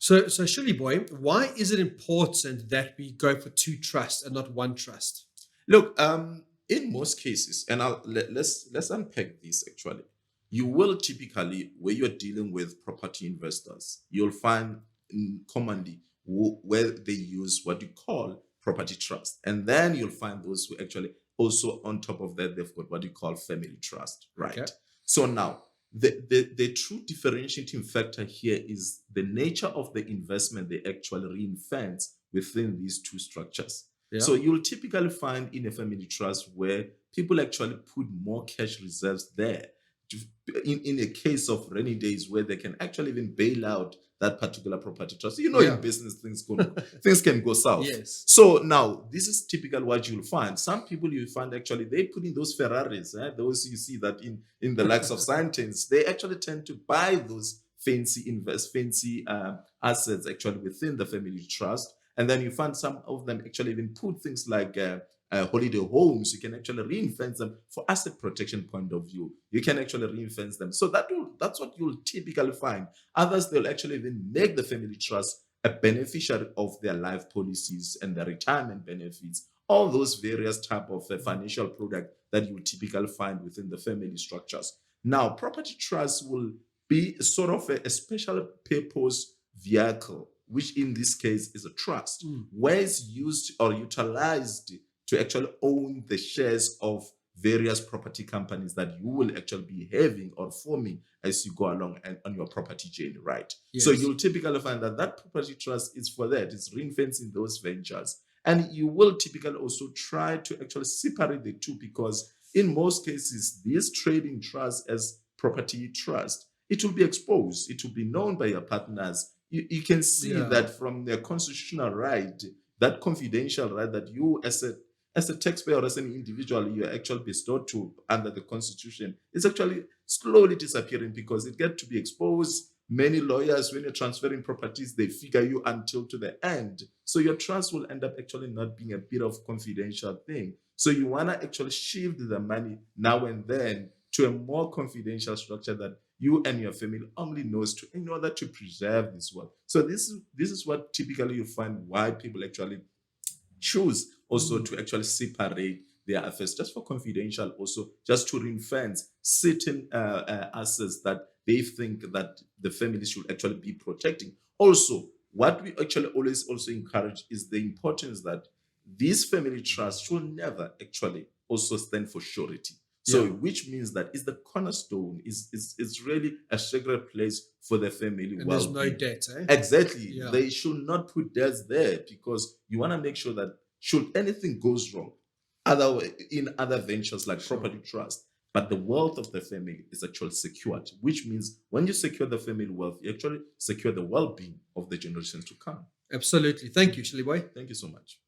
So Shirley boy, why is it important that we go for two trusts and not one trust? Look, in most cases, and let's unpack this actually. You will typically, where you're dealing with property investors, you'll find commonly where they use what you call property trust, and then you'll find those who actually also on top of that they've got what you call family trust, Okay. right? So now the true differentiating factor here is the nature of the investment they actually ring-fence within these two structures. Yeah. So you'll typically find in a family trust where people actually put more cash reserves there. In a case of rainy days where they can actually even bail out that particular property trust. You know, Yeah. in business things can go south. Yes. So now this is typical what you'll find. Some people you find actually they put in those Ferraris, those you see that in the likes of Scientists, they actually tend to buy those fancy assets actually within the family trust. And then you find some of them actually even put things like holiday homes. You can actually ring-fence them for asset protection point of view. You can actually ring-fence them. So that's what you'll typically find. Others, they'll actually even make the family trust a beneficiary of their life policies and their retirement benefits. All those various type of financial product that you will typically find within the family structures. Now, property trust will be sort of a special purpose vehicle, which in this case is a trust, where it's used or utilized to actually own the shares of various property companies that you will actually be having or forming as you go along and on your property journey, right? Yes. So you'll typically find that that property trust is for that. It's ring-fencing those ventures. And you will typically also try to actually separate the two because in most cases, these trading trusts as property trust, it will be exposed. It will be known by your partners. You can see that from their constitutional right, that confidential right that you as a taxpayer or as an individual you are actually bestowed to under the constitution, it's actually slowly disappearing because it gets to be exposed. Many lawyers, when you're transferring properties, they figure you until to the end. So your trust will end up actually not being a bit of confidential thing. So you want to actually shift the money now and then to a more confidential structure that you and your family only knows to in order to preserve this wealth. So this is what typically you find why people actually choose also to actually separate their affairs just for confidential, also just to ring-fence certain assets that they think that the family should actually be protecting. Also, what we actually always also encourage is the importance that these family trusts should never actually also stand for surety. So, which means that is the cornerstone, is really a sacred place for the family. And there's no debt, eh? Exactly. Yeah. They should not put debts there because you want to make sure that should anything goes wrong, in other ventures like property trust, but the wealth of the family is actually secured, which means when you secure the family wealth, you actually secure the well-being of the generations to come. Absolutely. Thank you, Shirley boy. Thank you so much.